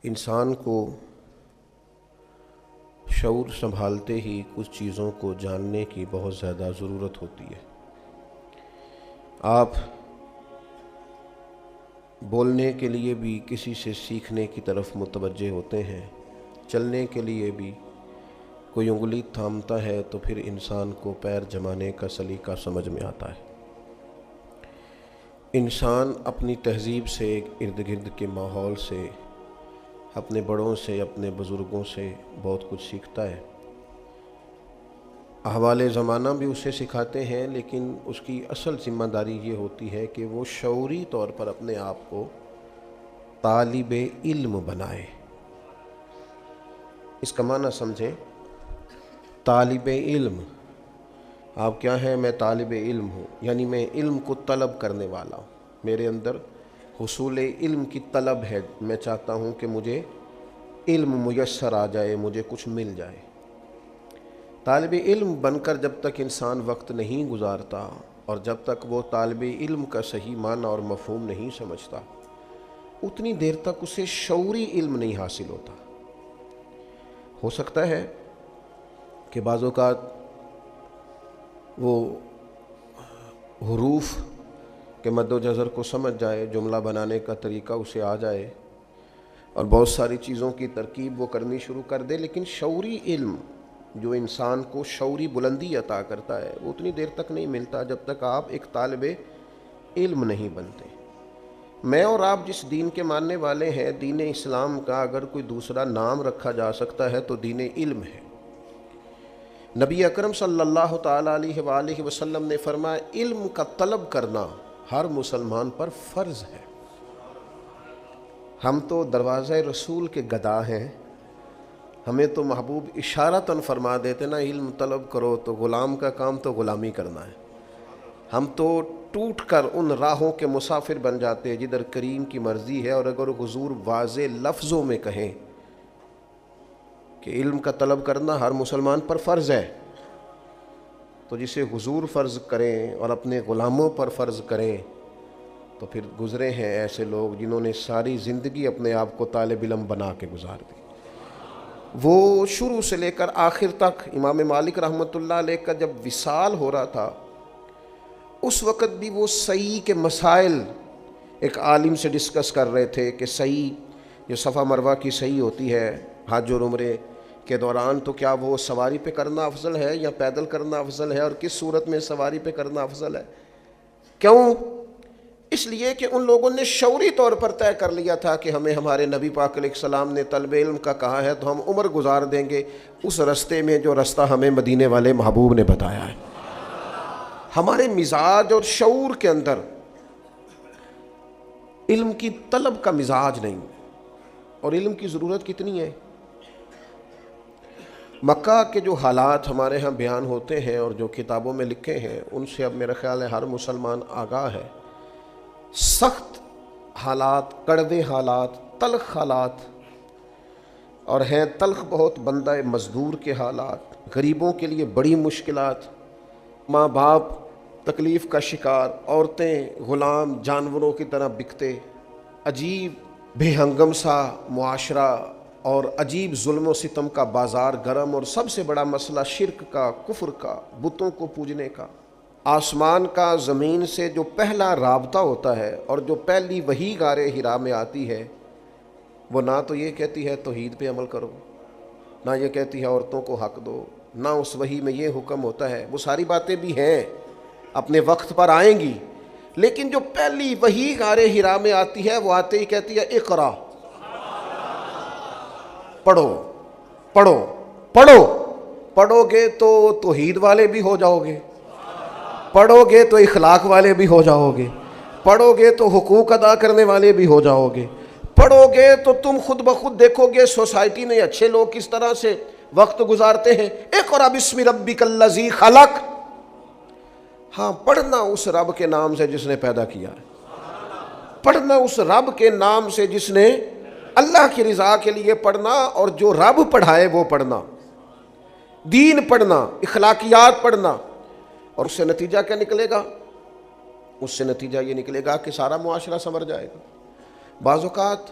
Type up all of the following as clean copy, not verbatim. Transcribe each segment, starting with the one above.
انسان کو شعور سنبھالتے ہی کچھ چیزوں کو جاننے کی بہت زیادہ ضرورت ہوتی ہے۔ آپ بولنے کے لیے بھی کسی سے سیکھنے کی طرف متوجہ ہوتے ہیں، چلنے کے لیے بھی کوئی انگلی تھامتا ہے تو پھر انسان کو پیر جمانے کا سلیقہ سمجھ میں آتا ہے۔ انسان اپنی تہذیب سے، ارد گرد کے ماحول سے، اپنے بڑوں سے، اپنے بزرگوں سے بہت کچھ سیکھتا ہے۔ احوال زمانہ بھی اسے سکھاتے ہیں، لیکن اس کی اصل ذمہ داری یہ ہوتی ہے کہ وہ شعوری طور پر اپنے آپ کو طالب علم بنائے۔ اس کا معنی سمجھیں، طالب علم، آپ کیا ہیں؟ میں طالب علم ہوں، یعنی میں علم کو طلب کرنے والا ہوں، میرے اندر حصول علم کی طلب ہے، میں چاہتا ہوں کہ مجھے علم میسر آ جائے، مجھے کچھ مل جائے۔ طالب علم بن کر جب تک انسان وقت نہیں گزارتا اور جب تک وہ طالب علم کا صحیح معنی اور مفہوم نہیں سمجھتا، اتنی دیر تک اسے شعوری علم نہیں حاصل ہوتا۔ ہو سکتا ہے کہ بعض اوقات وہ حروف کے مد و جزر کو سمجھ جائے، جملہ بنانے کا طریقہ اسے آ جائے اور بہت ساری چیزوں کی ترکیب وہ کرنی شروع کر دے، لیکن شعوری علم جو انسان کو شعوری بلندی عطا کرتا ہے وہ اتنی دیر تک نہیں ملتا جب تک آپ ایک طالب علم نہیں بنتے۔ میں اور آپ جس دین کے ماننے والے ہیں، دین اسلام کا اگر کوئی دوسرا نام رکھا جا سکتا ہے تو دین علم ہے۔ نبی اکرم صلی اللہ تعالیٰ علیہ وآلہ وسلم نے فرمایا، علم کا طلب کرنا ہر مسلمان پر فرض ہے۔ ہم تو دروازہ رسول کے گدا ہیں، ہمیں تو محبوب اشارتاً فرما دیتے نا، علم طلب کرو، تو غلام کا کام تو غلامی کرنا ہے۔ ہم تو ٹوٹ کر ان راہوں کے مسافر بن جاتے ہیں جدھر کریم کی مرضی ہے، اور اگر حضور واضح لفظوں میں کہیں کہ علم کا طلب کرنا ہر مسلمان پر فرض ہے، تو جسے حضور فرض کریں اور اپنے غلاموں پر فرض کریں، تو پھر گزرے ہیں ایسے لوگ جنہوں نے ساری زندگی اپنے آپ کو طالب علم بنا کے گزار دی۔ وہ شروع سے لے کر آخر تک، امام مالک رحمۃ اللہ علیہ کا جب وصال ہو رہا تھا اس وقت بھی وہ صحیح کے مسائل ایک عالم سے ڈسکس کر رہے تھے کہ صحیح جو صفا مروہ کی صحیح ہوتی ہے حج اور عمرے کے دوران، تو کیا وہ سواری پہ کرنا افضل ہے یا پیدل کرنا افضل ہے، اور کس صورت میں سواری پہ کرنا افضل ہے؟ کیوں؟ اس لیے کہ ان لوگوں نے شعوری طور پر طے کر لیا تھا کہ ہمیں ہمارے نبی پاک علیہ السلام نے طلب علم کا کہا ہے تو ہم عمر گزار دیں گے اس رستے میں جو رستہ ہمیں مدینے والے محبوب نے بتایا ہے۔ ہمارے مزاج اور شعور کے اندر علم کی طلب کا مزاج نہیں، اور علم کی ضرورت کتنی ہے۔ مکہ کے جو حالات ہمارے ہاں بیان ہوتے ہیں اور جو کتابوں میں لکھے ہیں، ان سے اب میرا خیال ہے ہر مسلمان آگاہ ہے۔ سخت حالات، کڑوے حالات، تلخ حالات، اور ہیں تلخ بہت بندہ مزدور کے حالات، غریبوں کے لیے بڑی مشکلات، ماں باپ تکلیف کا شکار، عورتیں غلام جانوروں کی طرح بکتے، عجیب بے ہنگم سا معاشرہ اور عجیب ظلم و ستم کا بازار گرم، اور سب سے بڑا مسئلہ شرک کا، کفر کا، بتوں کو پوجنے کا۔ آسمان کا زمین سے جو پہلا رابطہ ہوتا ہے اور جو پہلی وحی غار حرا میں آتی ہے، وہ نہ تو یہ کہتی ہے توحید پہ عمل کرو، نہ یہ کہتی ہے عورتوں کو حق دو، نہ اس وحی میں یہ حکم ہوتا ہے۔ وہ ساری باتیں بھی ہیں، اپنے وقت پر آئیں گی، لیکن جو پہلی وحی غار حرا میں آتی ہے وہ آتے ہی کہتی ہے اقرا، پڑھو پڑھو پڑھو۔ پڑھو گے تو توحید والے بھی ہو جاؤ گے، پڑھو گے تو اخلاق والے بھی ہو جاؤ گے، پڑھو گے تو حقوق ادا کرنے والے بھی ہو جاؤ گے، پڑھو گے تو تم خود بخود دیکھو گے سوسائٹی میں اچھے لوگ کس طرح سے وقت گزارتے ہیں۔ اقرأ بسم ربک الذی خلق۔ ہاں، پڑھنا اس رب کے نام سے جس نے پیدا کیا ہے، پڑھنا اس رب کے نام سے جس نے اللہ کی رضا کے لیے پڑھنا، اور جو رب پڑھائے وہ پڑھنا، دین پڑھنا، اخلاقیات پڑھنا۔ اور اس سے نتیجہ کیا نکلے گا؟ اس سے نتیجہ یہ نکلے گا کہ سارا معاشرہ سنور جائے گا۔ بعض اوقات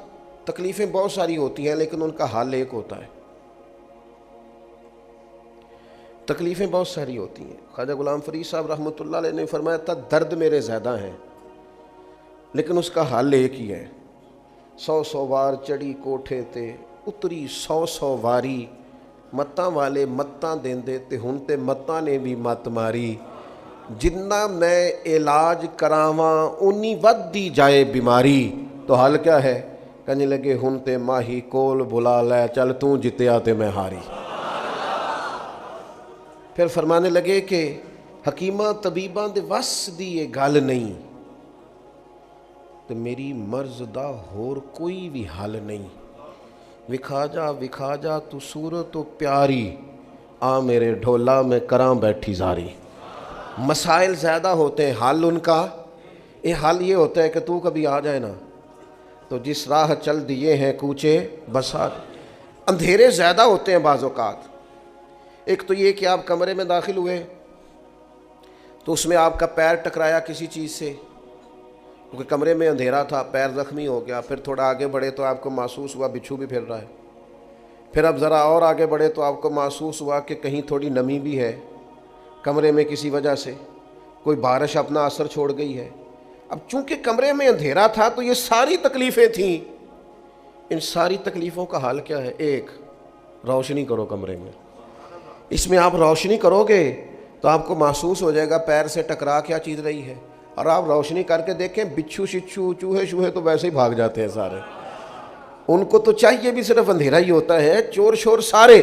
تکلیفیں بہت ساری ہوتی ہیں لیکن ان کا حل ایک ہوتا ہے. تکلیفیں بہت ساری ہوتی ہیں. خواجہ غلام فرید صاحب رحمۃ اللہ علیہ نے فرمایا تھا درد میرے زیادہ ہیں لیکن اس کا حل ایک ہی ہے. 100 وار چڑھی کوٹھے تے اتری 100 واری, متاں والے متاں دیندے تے ہن تے متاں نے بھی مت ماری. جتنا میں علاج کراواں اونی ودی جائے بیماری. تو حل کیا ہے؟ کہنے لگے ہن تے ماہی کول بلا لے, چل تو جتیا تے میں ہاری. پھر فرمانے لگے کہ حکیماں طبیباں دے وس دی یہ گل نہیں تے میری مرض دا ہور کوئی بھی حل نہیں. وکھا جا تو صورت تو پیاری, آ میرے ڈھولا میں کراں بیٹھی زاری. مسائل زیادہ ہوتے ہیں, حل ان کا حل یہ ہوتا ہے کہ تو کبھی آ جائے نا تو جس راہ چل دیے ہیں کوچے بسا. اندھیرے زیادہ ہوتے ہیں بعض اوقات. ایک تو یہ کہ آپ کمرے میں داخل ہوئے تو اس میں آپ کا پیر ٹکرایا کسی چیز سے, کیونکہ کمرے میں اندھیرا تھا, پیر زخمی ہو گیا. پھر تھوڑا آگے بڑھے تو آپ کو محسوس ہوا بچھو بھی پھر رہا ہے. پھر اب ذرا اور آگے بڑھے تو آپ کو محسوس ہوا کہ کہیں تھوڑی نمی بھی ہے کمرے میں, کسی وجہ سے کوئی بارش اپنا اثر چھوڑ گئی ہے. اب چونکہ کمرے میں اندھیرا تھا تو یہ ساری تکلیفیں تھیں. ان ساری تکلیفوں کا حل کیا ہے؟ ایک, روشنی کرو کمرے میں. اس میں آپ روشنی کرو گے تو آپ کو محسوس ہو جائے گا پیر سے ٹکرا کیا چیز رہی ہے. اور آپ روشنی کر کے دیکھیں بچھو شچھو چوہے شوہے تو ویسے ہی بھاگ جاتے ہیں سارے. ان کو تو چاہیے بھی صرف اندھیرا ہی ہوتا ہے. چور شور سارے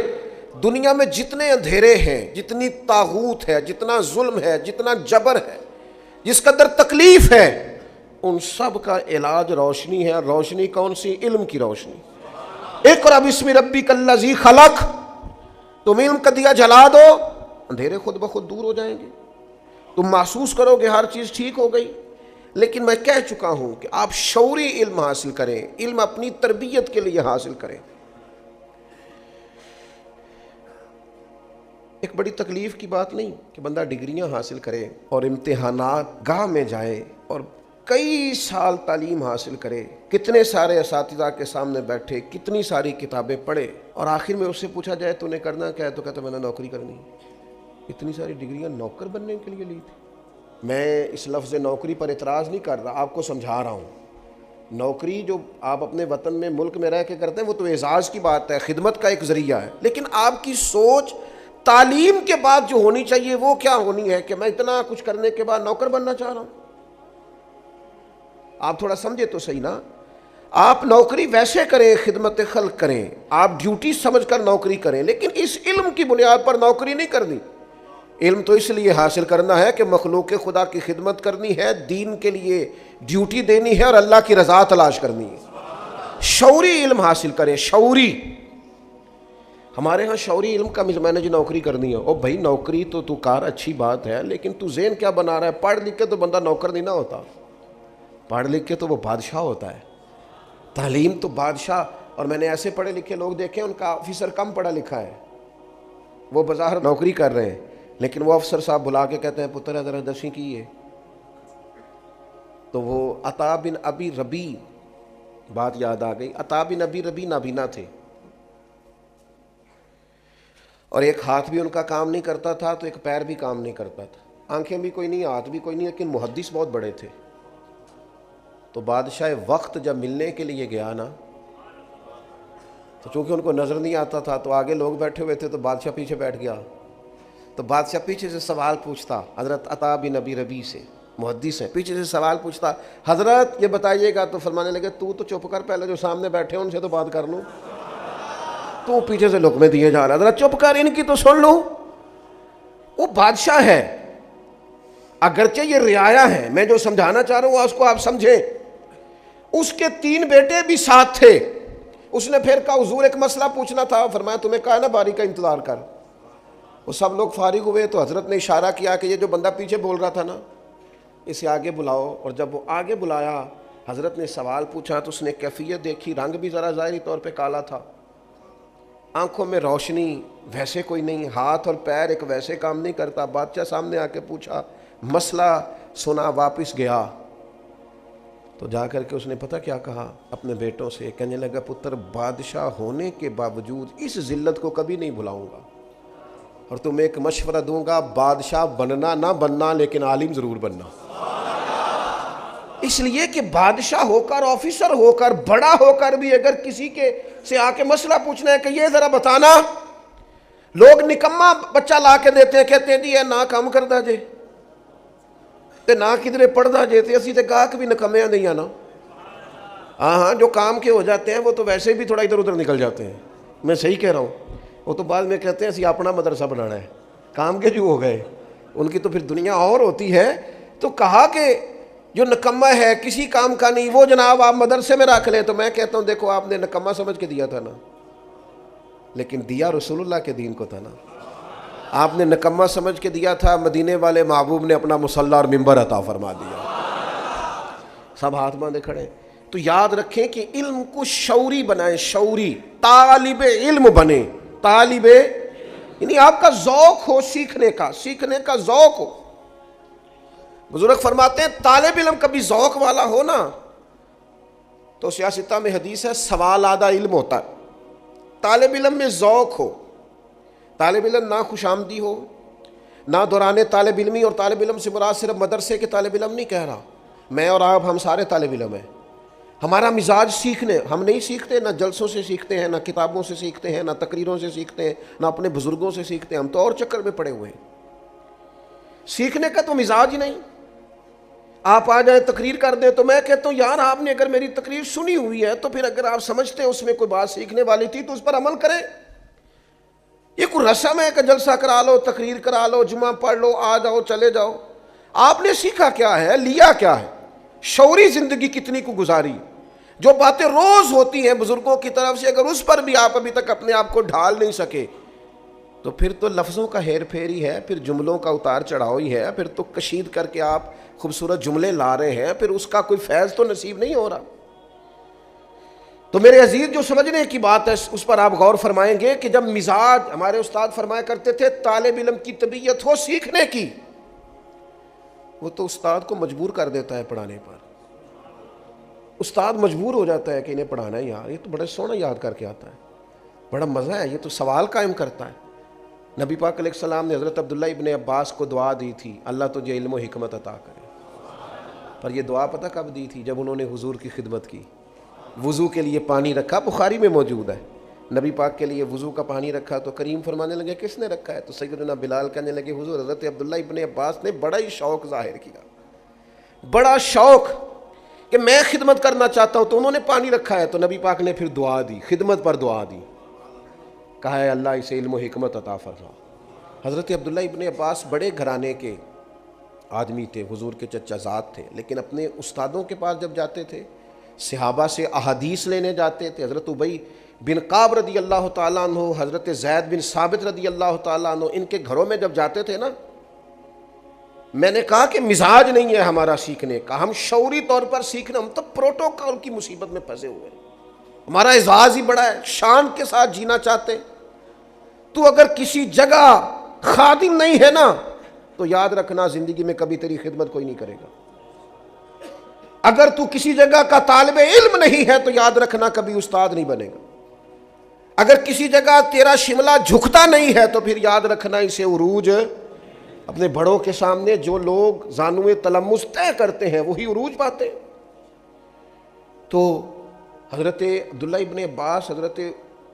دنیا میں جتنے اندھیرے ہیں, جتنی طاغوت ہے, جتنا ظلم ہے, جتنا جبر ہے, جس قدر تکلیف ہے, ان سب کا علاج روشنی ہے. روشنی کون سی؟ علم کی روشنی. اقرأ بسم ربک الذی خلق. تم علم کا دیا جلا دو, اندھیرے خود بخود دور ہو جائیں گے. تم محسوس کرو کہ ہر چیز ٹھیک ہو گئی. لیکن میں کہہ چکا ہوں کہ آپ شعوری علم حاصل کریں, علم اپنی تربیت کے لیے حاصل کریں. ایک بڑی تکلیف کی بات نہیں کہ بندہ ڈگریاں حاصل کرے اور امتحانات گاہ میں جائے اور کئی سال تعلیم حاصل کرے, کتنے سارے اساتذہ کے سامنے بیٹھے, کتنی ساری کتابیں پڑھے, اور آخر میں اس سے پوچھا جائے تو نے کرنا کیا ہے تو کہتا میں نے نوکری کرنی. اتنی ساری ڈگریاں نوکر بننے کے لیے لی تھی. میں اس لفظ نوکری پر اعتراض نہیں کر رہا, آپ کو سمجھا رہا ہوں. نوکری جو آپ اپنے وطن میں ملک میں رہ کے کرتے ہیں وہ تو اعزاز کی بات ہے, خدمت کا ایک ذریعہ ہے. لیکن آپ کی سوچ تعلیم کے بعد جو ہونی چاہیے وہ کیا ہونی ہے کہ میں اتنا کچھ کرنے کے بعد نوکر بننا چاہ رہا ہوں. آپ تھوڑا سمجھے تو صحیح نا. آپ نوکری ویسے کریں, خدمت خلق کریں, آپ ڈیوٹی سمجھ کر نوکری کریں, لیکن اس علم کی بنیاد پر نوکری نہیں کرنی. علم تو اس لیے حاصل کرنا ہے کہ مخلوق خدا کی خدمت کرنی ہے, دین کے لیے ڈیوٹی دینی ہے اور اللہ کی رضا تلاش کرنی ہے. شعوری علم حاصل کریں. شعوری, ہمارے ہاں شعوری علم کا میں نے جو نوکری کرنی ہے, او بھائی نوکری تو کار اچھی بات ہے, لیکن تو ذہن کیا بنا رہا ہے؟ پڑھ لکھ کے تو بندہ نوکر نہیں نہ ہوتا, پڑھ لکھ کے تو وہ بادشاہ ہوتا ہے. تعلیم تو بادشاہ. اور میں نے ایسے پڑھے لکھے لوگ دیکھے ان کا آفیسر کم پڑھا لکھا ہے, وہ بظاہر نوکری کر رہے ہیں, لیکن وہ افسر صاحب بلا کے کہتے ہیں پتر ذرا دسویں کی ہے. تو وہ عطا بن ابی ربی, بات یاد آ گئی, عطا بن ابی ربی نابینا تھے اور ایک ہاتھ بھی ان کا کام نہیں کرتا تھا تو ایک پیر بھی کام نہیں کرتا تھا, آنکھیں بھی کوئی نہیں, ہاتھ بھی کوئی نہیں, لیکن محدث بہت بڑے تھے. تو بادشاہ وقت جب ملنے کے لیے گیا نا تو چونکہ ان کو نظر نہیں آتا تھا تو آگے لوگ بیٹھے ہوئے تھے تو بادشاہ پیچھے بیٹھ گیا. تو بادشاہ پیچھے سے سوال پوچھتا, حضرت عطا بن ابی ربی سے, محدث ہے, پیچھے سے سوال پوچھتا, حضرت یہ بتائیے گا. تو فرمانے لگے تو چپ کر, پہلے جو سامنے بیٹھے ہیں ان سے تو بات کر لوں, تو پیچھے سے لقمے دیے جا رہا, حضرت چپ کر, ان کی تو سن لوں. وہ بادشاہ ہے, اگرچہ یہ رعایا ہے, میں جو سمجھانا چاہ رہا ہوں اس کو آپ سمجھیں. اس کے 3 بیٹے بھی ساتھ تھے. اس نے پھر کہا حضور ایک مسئلہ پوچھنا تھا. فرمایا تمہیں کہا نا باری کا انتظار کر. وہ سب لوگ فارغ ہوئے تو حضرت نے اشارہ کیا کہ یہ جو بندہ پیچھے بول رہا تھا نا اسے آگے بلاؤ. اور جب وہ آگے بلایا, حضرت نے سوال پوچھا تو اس نے کیفیت دیکھی, رنگ بھی ذرا ظاہری طور پہ کالا تھا, آنکھوں میں روشنی ویسے کوئی نہیں, ہاتھ اور پیر ایک ویسے کام نہیں کرتا. بادشاہ سامنے آ کے پوچھا, مسئلہ سنا, واپس گیا. تو جا کر کے اس نے پتہ کیا کہا اپنے بیٹوں سے؟ کہنے لگا پتر بادشاہ ہونے کے باوجود اس ذلت کو کبھی نہیں بھلاؤں گا، اور تمہیں ایک مشورہ دوں گا، بادشاہ بننا نہ بننا لیکن عالم ضرور بننا۔ اس لیے کہ بادشاہ ہو کر، آفیسر ہو کر، بڑا ہو کر بھی اگر کسی کے سے آ کے مسئلہ پوچھنا ہے کہ یہ ذرا بتانا، لوگ نکما بچہ لا کے دیتے ہیں، کہتے ہیں جی یہ نہ کام کردا جے تے نہ کدھرے پڑھدا جے، تے اسی تے گاہک بھی نکمیاں نہیں آنا۔ ہاں جو کام کے ہو جاتے ہیں وہ تو ویسے بھی تھوڑا ادھر ادھر نکل جاتے ہیں، میں صحیح کہہ رہا ہوں، وہ تو بعد میں کہتے ہیں اسی اپنا مدرسہ بنانا ہے، کام کے جو ہو گئے ان کی تو پھر دنیا اور ہوتی ہے۔ تو کہا کہ جو نکمہ ہے کسی کام کا نہیں وہ جناب آپ مدرسے میں رکھ لیں، تو میں کہتا ہوں دیکھو آپ نے نکمہ سمجھ کے دیا تھا نا، لیکن دیا رسول اللہ کے دین کو تھا نا۔ آپ نے نکمہ سمجھ کے دیا تھا، مدینے والے محبوب نے اپنا مصلی اور ممبر عطا فرما دیا۔ سب ہاتھ باندھے کھڑے۔ تو یاد رکھیں کہ علم کو شعوری بنائیں، شعوری، طالب علم بنے، طالب یعنی آپ کا ذوق ہو سیکھنے کا ذوق ہو۔ بزرگ فرماتے ہیں طالب علم کبھی ذوق والا ہو نا تو سیاستہ میں حدیث ہے سوال آدھا علم ہوتا ہے۔ طالب علم میں ذوق ہو، طالب علم نہ خوش آمدی ہو، نہ دوران طالب علمی، اور طالب علم سے مراد صرف مدرسے کے طالب علم نہیں کہہ رہا، میں اور آپ ہم سارے طالب علم ہیں۔ ہمارا مزاج سیکھنے، ہم نہیں سیکھتے، نہ جلسوں سے سیکھتے ہیں، نہ کتابوں سے سیکھتے ہیں، نہ تقریروں سے سیکھتے ہیں، نہ اپنے بزرگوں سے سیکھتے ہیں، ہم تو اور چکر میں پڑے ہوئے ہیں۔ سیکھنے کا تو مزاج ہی نہیں۔ آپ آ جائیں تقریر کر دیں تو میں کہتا ہوں یار آپ نے اگر میری تقریر سنی ہوئی ہے تو پھر اگر آپ سمجھتے ہیں اس میں کوئی بات سیکھنے والی تھی تو اس پر عمل کریں۔ یہ کوئی رسم ہے کہ جلسہ کرا لو، تقریر کرا لو، جمعہ پڑھ لو، آ جاؤ چلے جاؤ۔ آپ نے سیکھا کیا ہے، لیا کیا ہے، شعوری زندگی کتنی کو گزاری؟ جو باتیں روز ہوتی ہیں بزرگوں کی طرف سے اگر اس پر بھی آپ ابھی تک اپنے آپ کو ڈھال نہیں سکے تو پھر تو لفظوں کا ہیر پھیر ہی ہے، پھر جملوں کا اتار چڑھاؤ ہی ہے، پھر تو کشید کر کے آپ خوبصورت جملے لا رہے ہیں، پھر اس کا کوئی فیض تو نصیب نہیں ہو رہا۔ تو میرے عزیز جو سمجھنے کی بات ہے اس پر آپ غور فرمائیں گے کہ جب مزاج، ہمارے استاد فرمایا کرتے تھے طالب علم کی طبیعت ہو سیکھنے کی، وہ تو استاد کو مجبور کر دیتا ہے پڑھانے پر۔ استاد مجبور ہو جاتا ہے کہ انہیں پڑھانا ہے، یار یہ تو بڑا سونا یاد کر کے آتا ہے، بڑا مزہ ہے، یہ تو سوال قائم کرتا ہے۔ نبی پاک علیہ السلام نے حضرت عبداللہ ابن عباس کو دعا دی تھی، اللہ تجھے علم و حکمت عطا کرے، پر یہ دعا پتہ کب دی تھی؟ جب انہوں نے حضور کی خدمت کی، وضو کے لیے پانی رکھا، بخاری میں موجود ہے، نبی پاک کے لیے وضو کا پانی رکھا تو کریم فرمانے لگے کس نے رکھا ہے؟ تو سیدنا بلال کہنے لگے حضور حضرت عبداللہ ابن عباس نے بڑا ہی شوق ظاہر کیا، بڑا شوق کہ میں خدمت کرنا چاہتا ہوں، تو انہوں نے پانی رکھا ہے، تو نبی پاک نے پھر دعا دی، خدمت پر دعا دی، کہا ہے اللہ اسے علم و حکمت عطا فرما۔ حضرت عبداللہ ابن عباس بڑے گھرانے کے آدمی تھے، حضور کے چچا زاد تھے، لیکن اپنے استادوں کے پاس جب جاتے تھے، صحابہ سے احادیث لینے جاتے تھے، حضرت ابی بن کعب رضی اللہ تعالیٰ عنہ، حضرت زید بن ثابت رضی اللہ تعالیٰ عنہ، ان کے گھروں میں جب جاتے تھے نا، میں نے کہا کہ مزاج نہیں ہے ہمارا سیکھنے کا، ہم شعوری طور پر سیکھنا، ہم تو پروٹوکول کی مصیبت میں پھنسے ہوئے ہیں، ہمارا اعزاز ہی بڑا ہے، شان کے ساتھ جینا چاہتے۔ تو اگر کسی جگہ خادم نہیں ہے نا تو یاد رکھنا زندگی میں کبھی تیری خدمت کوئی نہیں کرے گا۔ اگر تو کسی جگہ کا طالب علم نہیں ہے تو یاد رکھنا کبھی استاد نہیں بنے گا۔ اگر کسی جگہ تیرا شملہ جھکتا نہیں ہے تو پھر یاد رکھنا اسے عروج، اپنے بڑوں کے سامنے جو لوگ زانوے تلمس طے کرتے ہیں وہی عروج پاتے۔ تو حضرت عبداللہ ابن عباس حضرت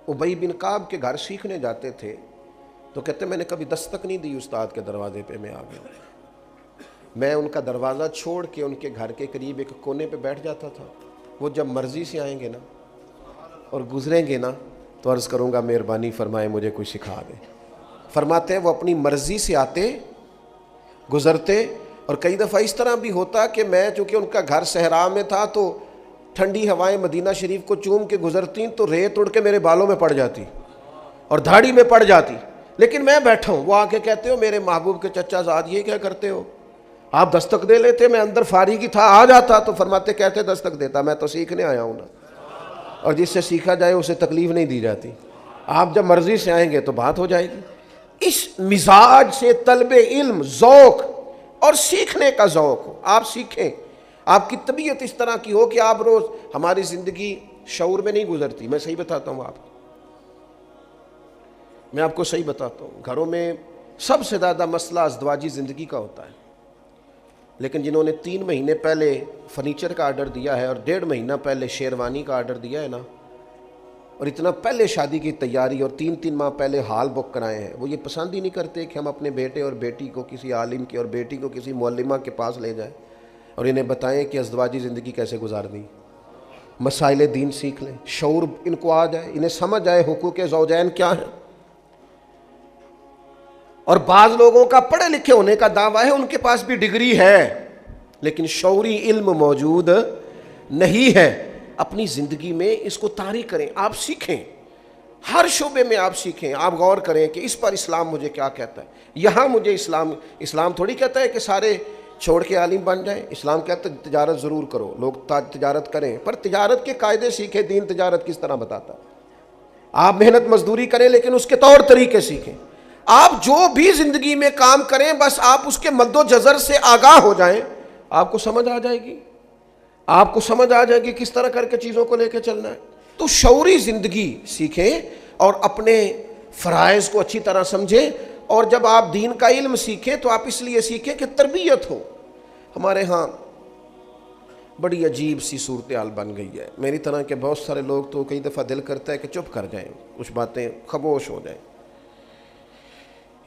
ابی بن کعب کے گھر سیکھنے جاتے تھے تو کہتے میں نے کبھی دستک نہیں دی استاد کے دروازے پہ، میں آ گیا، میں ان کا دروازہ چھوڑ کے ان کے گھر کے قریب ایک کونے پہ بیٹھ جاتا تھا، وہ جب مرضی سے آئیں گے نا اور گزریں گے نا تو عرض کروں گا مہربانی فرمائے مجھے کوئی سکھا دے۔ فرماتے ہیں وہ اپنی مرضی سے آتے، گزرتے، اور کئی دفعہ اس طرح بھی ہوتا کہ میں چونکہ ان کا گھر صحرا میں تھا تو ٹھنڈی ہوائیں مدینہ شریف کو چوم کے گزرتی تو ریت اڑ کے میرے بالوں میں پڑ جاتی اور دھاڑی میں پڑ جاتی، لیکن میں بیٹھا ہوں، وہ آ کے کہتے ہو میرے محبوب کے چچا زاد یہ کیا کرتے ہو؟ آپ دستک دے لیتے، میں اندر فارغ ہی تھا، آ جاتا تو فرماتے کہتے دستک دیتا، میں تو سیکھنے آیا ہوں نا، اور جس سے سیکھا جائے اسے تکلیف نہیں دی جاتی، آپ جب مرضی سے آئیں گے تو بات ہو جائے گی۔ اس مزاج سے طلب علم ذوق اور سیکھنے کا ذوق ہو، آپ سیکھیں، آپ کی طبیعت اس طرح کی ہو کہ آپ روز، ہماری زندگی شعور میں نہیں گزرتی. میں صحیح بتاتا ہوں آپ کو، میں آپ کو صحیح بتاتا ہوں. گھروں میں سب سے زیادہ مسئلہ ازدواجی زندگی کا ہوتا ہے، لیکن جنہوں نے 3 مہینے پہلے فرنیچر کا آرڈر دیا ہے اور 1.5 مہینہ پہلے شیروانی کا آرڈر دیا ہے نا، اور اتنا پہلے شادی کی تیاری اور 3 ماہ پہلے ہال بک کرائے ہیں، وہ یہ پسند ہی نہیں کرتے کہ ہم اپنے بیٹے اور بیٹی کو کسی عالم کے اور بیٹی کو کسی معلمہ کے پاس لے جائیں اور انہیں بتائیں کہ ازدواجی زندگی کیسے گزارنی، مسائل دین سیکھ لیں، شعور ان کو آ جائے، انہیں سمجھ آئے حقوق زوجین کیا ہیں. اور بعض لوگوں کا پڑھے لکھے ہونے کا دعویٰ ہے، ان کے پاس بھی ڈگری ہے لیکن شعوری علم موجود نہیں ہے. اپنی زندگی میں اس کو طاری کریں، آپ سیکھیں، ہر شعبے میں آپ سیکھیں. آپ غور کریں کہ اس پر اسلام مجھے کیا کہتا ہے. یہاں مجھے اسلام تھوڑی کہتا ہے کہ سارے چھوڑ کے عالم بن جائیں. اسلام کہتا ہے تجارت ضرور کرو، لوگ تجارت کریں، پر تجارت کے قاعدے سیکھیں. دین تجارت کس طرح بتاتا ہے. آپ محنت مزدوری کریں لیکن اس کے طور طریقے سیکھیں. آپ جو بھی زندگی میں کام کریں بس آپ اس کے مد و جزر سے آگاہ ہو جائیں، آپ کو سمجھ آ جائے گی، آپ کو سمجھ آ جائے گی کس طرح کر کے چیزوں کو لے کے چلنا ہے. تو شعوری زندگی سیکھیں اور اپنے فرائض کو اچھی طرح سمجھیں. اور جب آپ دین کا علم سیکھیں تو آپ اس لیے سیکھیں کہ تربیت ہو. ہمارے ہاں بڑی عجیب سی صورتحال بن گئی ہے. میری طرح کے بہت سارے لوگ تو کئی دفعہ دل کرتا ہے کہ چپ کر جائیں، کچھ باتیں خاموش ہو جائیں،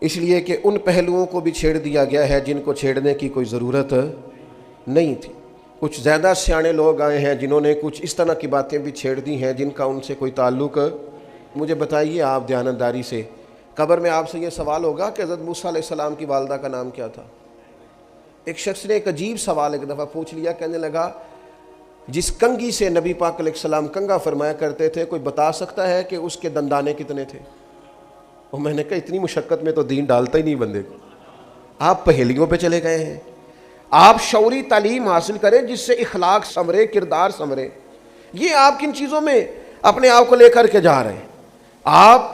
اس لیے کہ ان پہلوؤں کو بھی چھیڑ دیا گیا ہے جن کو چھیڑنے کی کوئی ضرورت نہیں تھی. کچھ زیادہ سیانے لوگ آئے ہیں جنہوں نے کچھ اس طرح کی باتیں بھی چھیڑ دی ہیں جن کا ان سے کوئی تعلق. مجھے بتائیے آپ دیانتداری سے، قبر میں آپ سے یہ سوال ہوگا کہ حضرت موسیٰ علیہ السلام کی والدہ کا نام کیا تھا؟ ایک شخص نے ایک عجیب سوال ایک دفعہ پوچھ لیا، کہنے لگا جس کنگھی سے نبی پاک علیہ السلام کنگھا فرمایا کرتے تھے، کوئی بتا سکتا ہے کہ اس کے دندانے کتنے تھے؟ اور میں نے کہا اتنی مشقت میں تو دین ڈالتا ہی نہیں بندے کو، آپ پہیلیوں پہ چلے گئے ہیں. آپ شعوری تعلیم حاصل کریں جس سے اخلاق سنورے، کردار سنورے. یہ آپ کن چیزوں میں اپنے آپ کو لے کر کے جا رہے ہیں؟ آپ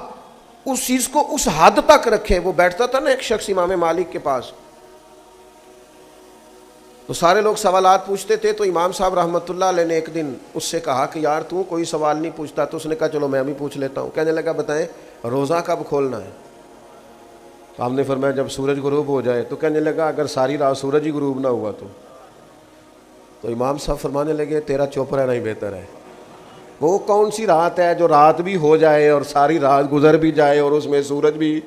اس چیز کو اس حد تک رکھیں. وہ بیٹھتا تھا نا ایک شخص امام مالک کے پاس، تو سارے لوگ سوالات پوچھتے تھے، تو امام صاحب رحمۃ اللہ علیہ نے ایک دن اس سے کہا کہ یار تو کوئی سوال نہیں پوچھتا. تو اس نے کہا چلو میں بھی پوچھ لیتا ہوں. کہنے لگا بتائیں روزہ کب کھولنا ہے؟ تو آپ نے فرمایا جب سورج غروب ہو جائے. تو کہنے لگا اگر ساری رات سورج ہی غروب نہ ہوا تو امام صاحب فرمانے لگے تیرا چپ رہنا ہی بہتر ہے. وہ کون سی رات ہے جو رات بھی ہو جائے اور ساری رات گزر بھی جائے اور اس میں سورج بھی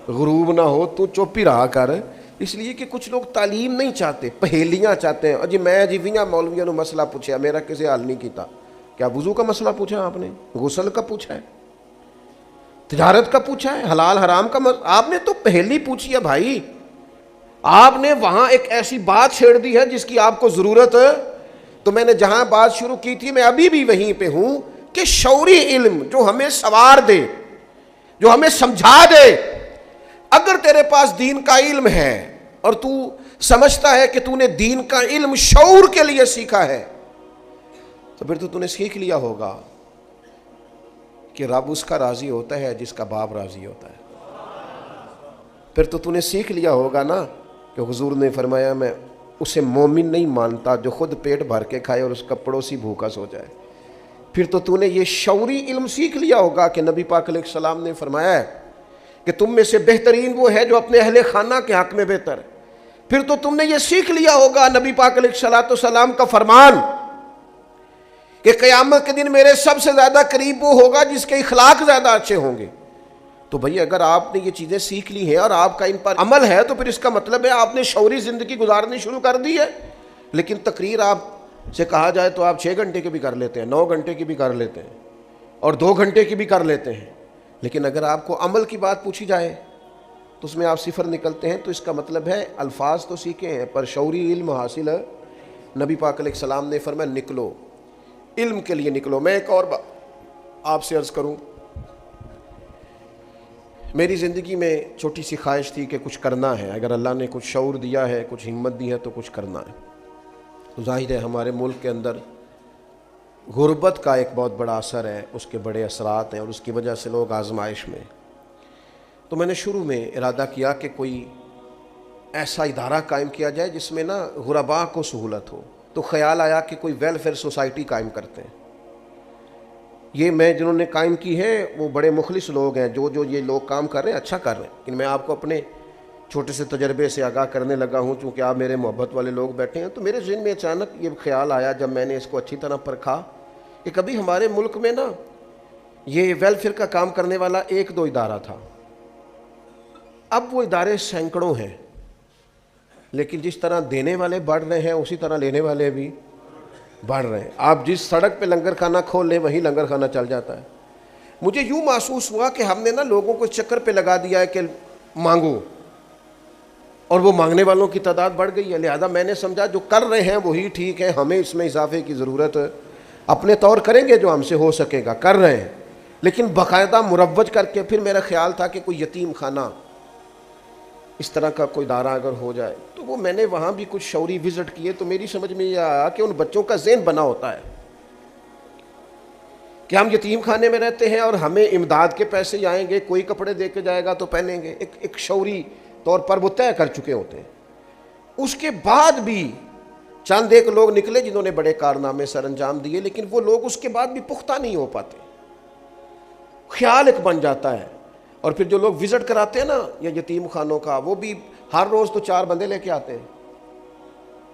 غروب نہ ہو؟ تو چپ ہی رہا کر. اس لیے کہ کچھ لوگ تعلیم نہیں چاہتے، پہیلیاں چاہتے ہیں. جی میں جیویاں مولویوں نے مسئلہ پوچھا، میرا کسی حل نہیں کیتا. کیا وضو کا مسئلہ پوچھا آپ نے؟ غسل کا پوچھا ہے؟ تجارت کا پوچھا ہے؟ حلال حرام کا آپ نے تو پہلی پوچھی ہے بھائی. آپ نے وہاں ایک ایسی بات چھیڑ دی ہے جس کی آپ کو ضرورت ہے. تو میں نے جہاں بات شروع کی تھی میں ابھی بھی وہیں پہ ہوں کہ شعوری علم جو ہمیں سوار دے، جو ہمیں سمجھا دے. اگر تیرے پاس دین کا علم ہے اور تو سمجھتا ہے کہ تو نے دین کا علم شعور کے لیے سیکھا ہے، تو پھر تو نے سیکھ لیا ہوگا کہ رب اس کا راضی ہوتا ہے جس کا باپ راضی ہوتا ہے. پھر تو نے سیکھ لیا ہوگا نا کہ حضور نے فرمایا میں اسے مومن نہیں مانتا جو خود پیٹ بھر کے کھائے اور اس کا پڑوسی بھوکا سو جائے. پھر تو نے یہ شعوری علم سیکھ لیا ہوگا کہ نبی پاک علیہ السلام نے فرمایا ہے کہ تم میں سے بہترین وہ ہے جو اپنے اہل خانہ کے حق میں بہتر ہے. پھر تو تم نے یہ سیکھ لیا ہوگا نبی پاک علیہ السلام کا فرمان کہ قیامت کے دن میرے سب سے زیادہ قریب وہ ہوگا جس کے اخلاق زیادہ اچھے ہوں گے. تو بھئی اگر آپ نے یہ چیزیں سیکھ لی ہیں اور آپ کا ان پر عمل ہے تو پھر اس کا مطلب ہے آپ نے شعوری زندگی گزارنی شروع کر دی ہے. لیکن تقریر آپ سے کہا جائے تو آپ 6 گھنٹے کی بھی کر لیتے ہیں، 9 گھنٹے کی بھی کر لیتے ہیں اور 2 گھنٹے کی بھی کر لیتے ہیں. لیکن اگر آپ کو عمل کی بات پوچھی جائے تو اس میں آپ صفر نکلتے ہیں. تو اس کا مطلب ہے الفاظ تو سیکھے ہیں پر شعوری علم حاصل ہے. نبی پاک علیہ السلام نے فرمایا نکلو، علم کے لیے نکلو. میں ایک اور بات آپ سے عرض کروں، میری زندگی میں چھوٹی سی خواہش تھی کہ کچھ کرنا ہے. اگر اللہ نے کچھ شعور دیا ہے، کچھ ہمت دی ہے تو کچھ کرنا ہے. تو ظاہر ہے ہمارے ملک کے اندر غربت کا ایک بہت بڑا اثر ہے، اس کے بڑے اثرات ہیں اور اس کی وجہ سے لوگ آزمائش میں. تو میں نے شروع میں ارادہ کیا کہ کوئی ایسا ادارہ قائم کیا جائے جس میں نا غرباء کو سہولت ہو. تو خیال آیا کہ کوئی ویلفیئر سوسائٹی قائم کرتے ہیں. یہ میں جنہوں نے قائم کی ہے وہ بڑے مخلص لوگ ہیں، جو یہ لوگ کام کر رہے ہیں اچھا کر رہے ہیں، لیکن میں آپ کو اپنے چھوٹے سے تجربے سے آگاہ کرنے لگا ہوں. چونکہ آپ میرے محبت والے لوگ بیٹھے ہیں تو میرے ذہن میں اچانک یہ خیال آیا جب میں نے اس کو اچھی طرح پرکھا کہ کبھی ہمارے ملک میں نا یہ ویلفیئر کا کام کرنے والا 1-2 ادارہ تھا، اب وہ ادارے سینکڑوں ہیں. لیکن جس طرح دینے والے بڑھ رہے ہیں اسی طرح لینے والے بھی بڑھ رہے ہیں. آپ جس سڑک پہ لنگر خانہ کھول لیں وہیں لنگر خانہ چل جاتا ہے. مجھے یوں محسوس ہوا کہ ہم نے نا لوگوں کو چکر پہ لگا دیا ہے کہ مانگو، اور وہ مانگنے والوں کی تعداد بڑھ گئی ہے. لہذا میں نے سمجھا جو کر رہے ہیں وہی ٹھیک ہے، ہمیں اس میں اضافے کی ضرورت اپنے طور کریں گے جو ہم سے ہو سکے گا، کر رہے ہیں. لیکن باقاعدہ مروج کر کے پھر میرا خیال تھا کہ کوئی یتیم خانہ اس طرح کا کوئی ادارہ اگر ہو جائے تو وہ میں نے وہاں بھی کچھ شعوری وزٹ کیے تو میری سمجھ میں یہ آیا کہ ان بچوں کا ذہن بنا ہوتا ہے کہ ہم یتیم خانے میں رہتے ہیں اور ہمیں امداد کے پیسے ہی آئیں گے، کوئی کپڑے دے کے جائے گا تو پہنیں گے. ایک شعوری طور پر وہ طے کر چکے ہوتے ہیں. اس کے بعد بھی چند ایک لوگ نکلے جنہوں نے بڑے کارنامے سر انجام دیے، لیکن وہ لوگ اس کے بعد بھی پختہ نہیں ہو پاتے. خیال ایک بن جاتا ہے. اور پھر جو لوگ وزٹ کراتے ہیں نا یا یتیم خانوں کا، وہ بھی ہر روز تو 4 بندے لے کے آتے ہیں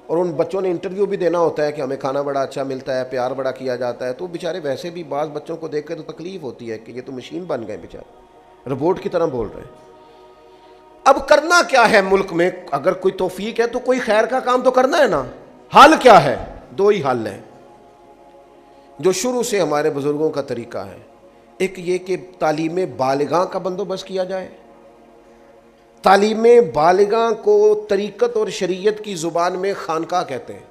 اور ان بچوں نے انٹرویو بھی دینا ہوتا ہے کہ ہمیں کھانا بڑا اچھا ملتا ہے، پیار بڑا کیا جاتا ہے. تو بیچارے ویسے بھی بعض بچوں کو دیکھ کے تو تکلیف ہوتی ہے کہ یہ تو مشین بن گئے بیچارے، روبوٹ کی طرح بول رہے ہیں. اب کرنا کیا ہے ملک میں؟ اگر کوئی توفیق ہے تو کوئی خیر کا کام تو کرنا ہے نا. حل کیا ہے؟ 2 ہی حل ہیں جو شروع سے ہمارے بزرگوں کا طریقہ ہے. ایک یہ کہ تعلیم بالغاں کا بندوبست کیا جائے. تعلیم بالغاں کو طریقت اور شریعت کی زبان میں خانقاہ کہتے ہیں،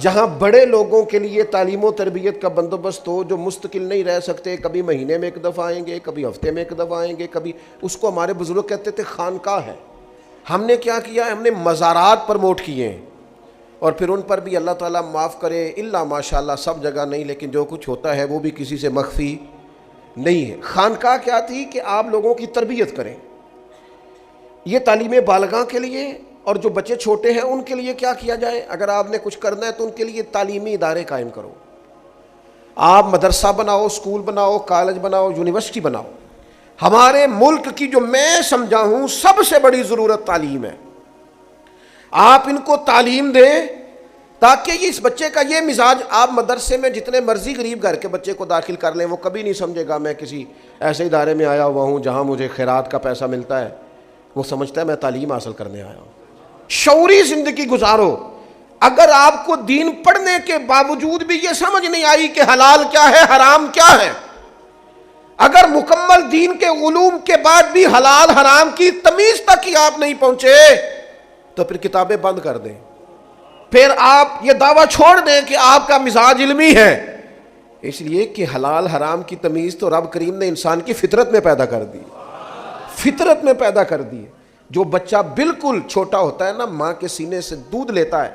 جہاں بڑے لوگوں کے لیے تعلیم و تربیت کا بندوبست ہو، جو مستقل نہیں رہ سکتے، کبھی مہینے میں 1 دفعہ آئیں گے، کبھی ہفتے میں 1 دفعہ آئیں گے، کبھی اس کو ہمارے بزرگ کہتے تھے خانقاہ ہے. ہم نے کیا کیا ہے؟ ہم نے مزارات پروموٹ کیے ہیں اور پھر ان پر بھی اللہ تعالیٰ معاف کرے الا ماشاءاللہ سب جگہ نہیں، لیکن جو کچھ ہوتا ہے وہ بھی کسی سے مخفی نہیں ہے. خانقاہ کیا تھی کہ آپ لوگوں کی تربیت کریں. یہ تعلیم بالغاں کے لیے، اور جو بچے چھوٹے ہیں ان کے لیے کیا کیا جائے؟ اگر آپ نے کچھ کرنا ہے تو ان کے لیے تعلیمی ادارے قائم کرو. آپ مدرسہ بناؤ، اسکول بناؤ، کالج بناؤ، یونیورسٹی بناؤ. ہمارے ملک کی جو میں سمجھا ہوں سب سے بڑی ضرورت تعلیم ہے. آپ ان کو تعلیم دیں تاکہ اس بچے کا یہ مزاج، آپ مدرسے میں جتنے مرضی غریب گھر کے بچے کو داخل کر لیں وہ کبھی نہیں سمجھے گا میں کسی ایسے ادارے میں آیا ہوا ہوں جہاں مجھے خیرات کا پیسہ ملتا ہے. وہ سمجھتا ہے میں تعلیم حاصل کرنے آیا ہوں. شعوری زندگی گزارو. اگر آپ کو دین پڑھنے کے باوجود بھی یہ سمجھ نہیں آئی کہ حلال کیا ہے حرام کیا ہے، اگر مکمل دین کے علوم کے بعد بھی حلال حرام کی تمیز تک ہی آپ نہیں پہنچے تو پھر کتابیں بند کر دیں. پھر آپ یہ دعویٰ چھوڑ دیں کہ آپ کا مزاج علمی ہے، اس لیے کہ حلال حرام کی تمیز تو رب کریم نے انسان کی فطرت میں پیدا کر دی. فطرت میں پیدا کر دی. جو بچہ بالکل چھوٹا ہوتا ہے نا، ماں کے سینے سے دودھ لیتا ہے،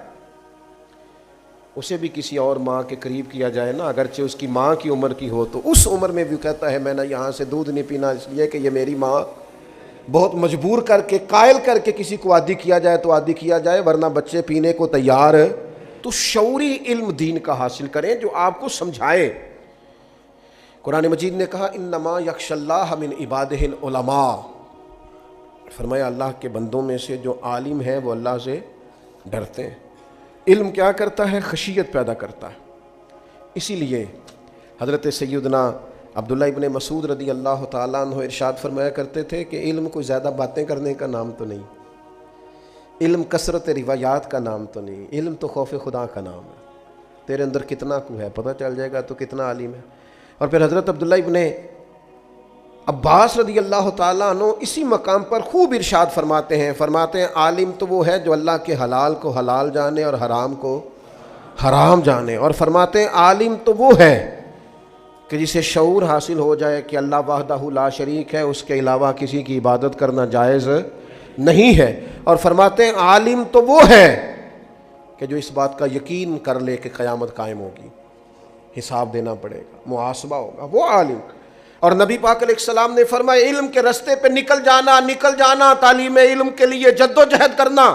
اسے بھی کسی اور ماں کے قریب کیا جائے نا، اگرچہ اس کی ماں کی عمر کی ہو، تو اس عمر میں بھی کہتا ہے میں نے یہاں سے دودھ نہیں پینا اس لیے کہ یہ میری ماں. بہت مجبور کر کے قائل کر کے کسی کو عادی کیا جائے تو عادی کیا جائے، ورنہ بچے پینے کو تیار. تو شعوری علم دین کا حاصل کریں جو آپ کو سمجھائے. قرآن مجید نے کہا انما یخشی اللہ من عبادہ العلماء، فرمایا اللہ کے بندوں میں سے جو عالم ہیں وہ اللہ سے ڈرتے ہیں. علم کیا کرتا ہے؟ خشیت پیدا کرتا ہے. اسی لیے حضرت سیدنا عبداللہ ابن مسعود رضی اللہ تعالیٰ عنہ ارشاد فرمایا کرتے تھے کہ علم کوئی زیادہ باتیں کرنے کا نام تو نہیں، علم کثرت روایات کا نام تو نہیں، علم تو خوف خدا کا نام ہے. تیرے اندر کتنا کو ہے پتہ چل جائے گا تو کتنا عالم ہے. اور پھر حضرت عبداللہ ابن عباس رضی اللہ تعالیٰ عنہ اسی مقام پر خوب ارشاد فرماتے ہیں عالم تو وہ ہے جو اللہ کے حلال کو حلال جانے اور حرام کو حرام جانے. اور فرماتے ہیں عالم تو وہ ہے کہ جسے شعور حاصل ہو جائے کہ اللہ وحدہ لا شریک ہے، اس کے علاوہ کسی کی عبادت کرنا جائز نہیں ہے. اور فرماتے ہیں عالم تو وہ ہے کہ جو اس بات کا یقین کر لے کہ قیامت قائم ہوگی، حساب دینا پڑے گا، محاسبہ ہوگا، وہ عالم. اور نبی پاک علیہ السلام نے فرمایا علم کے رستے پہ نکل جانا، تعلیم علم کے لیے جد و جہد کرنا.